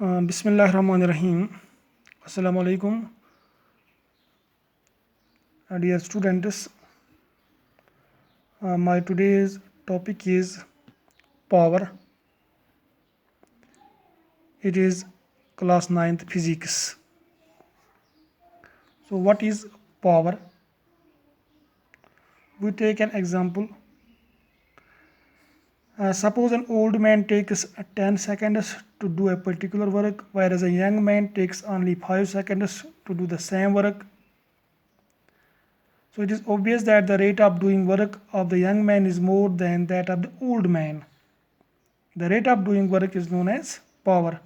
Bismillahirrahmanirrahim. Assalamu alaikum. Dear students, my today's topic is power. It is class 9th physics. So what is power? We take an example. Suppose an old man takes 10 seconds to do a particular work, whereas a young man takes only 5 seconds to do the same work. So it is obvious that the rate of doing work of the young man is more than that of the old man. The rate of doing work is known as power.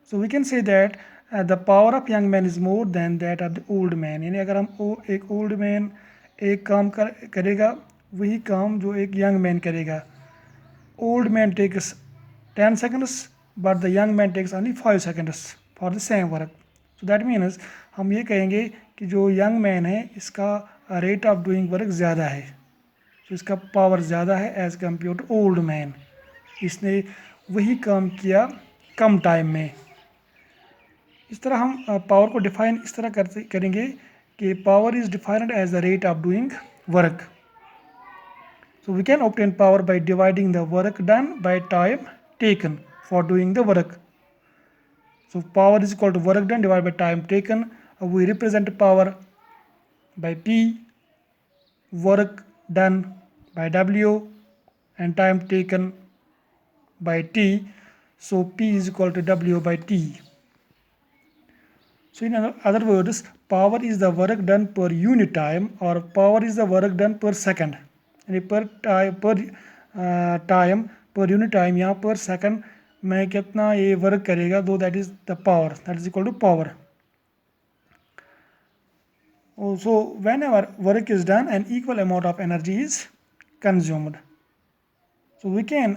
So we can say that the power of young man is more than that of the old man. यानी अगर हम एक old man एक काम करेगा वही काम जो एक young man करेगा. Old man takes 10 seconds but the young man takes only 5 seconds for the same work. So that means हम ये कहेंगे कि जो young man है इसका rate of doing work ज़्यादा है. So इसका power ज़्यादा है as compared to old man. इसने वही काम किया कम टाइम में. इस तरह हम पावर को डिफाइन इस तरह करेंगे कि power is defined as the rate of doing work. So we can obtain power by dividing the work done by time taken for doing the work. So power is equal to work done divide by time taken. We represent power by P, work done by W and time taken by T. So P is equal to W by T. So in other words, power is the work done per unit time or power is the work done per second. यानी time per unit time या per second में कितना ये work करेगा दो that is the power that is equal to power. So whenever work is done an equal amount of energy is consumed. So we can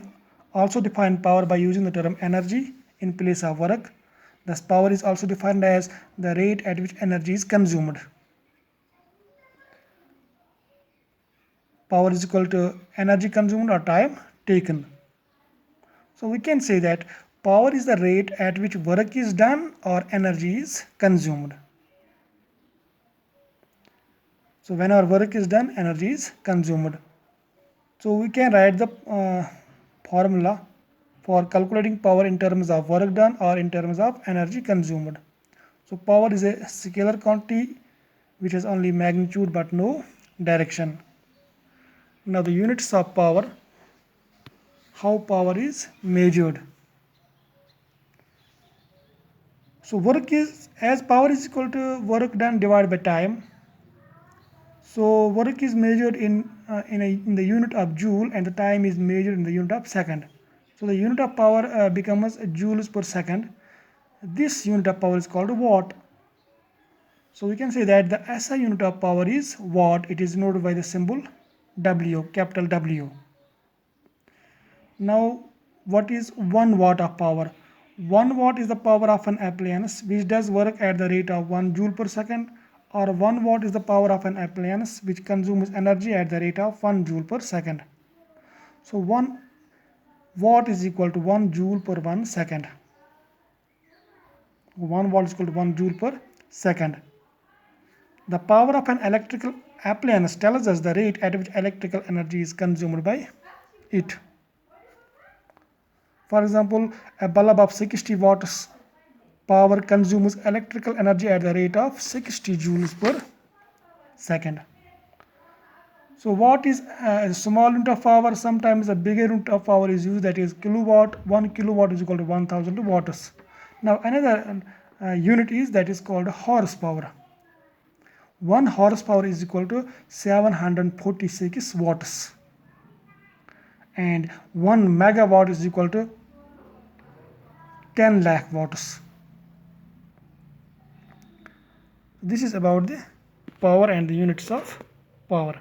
also define power by using the term energy in place of work. Thus power is also defined as the rate at which energy is consumed. Power is equal to energy consumed or time taken. So we can say that power is the rate at which work is done or energy is consumed. So when our work is done, energy is consumed. So we can write the formula for calculating power in terms of work done or in terms of energy consumed. So power is a scalar quantity which has only magnitude but no direction. Now the units of power, how power is measured. So work is, as power is equal to work done divided by time. So work is measured in the unit of joule and the time is measured in the unit of second. So the unit of power becomes joules per second. This unit of power is called watt. So we can say that the SI unit of power is watt. It is denoted by the symbol W, capital W. Now what is 1 watt of power? 1 watt is the power of an appliance which does work at the rate of 1 joule per second, or 1 watt is the power of an appliance which consumes energy at the rate of 1 joule per second. So 1 watt is equal to 1 joule per 1 second. 1 watt is equal to 1 joule per second. The power of an electrical appliance tells us the rate at which electrical energy is consumed by it. For example, a bulb of 60 watts power consumes electrical energy at the rate of 60 joules per second. So what is a small unit of power? Sometimes a bigger unit of power is used, that is kilowatt. 1 kilowatt is equal to 1000 watts. Now another unit is that is called horsepower. 1 horsepower is equal to 746 watts and 1 megawatt is equal to 10 lakh watts. This is about the power and the units of power.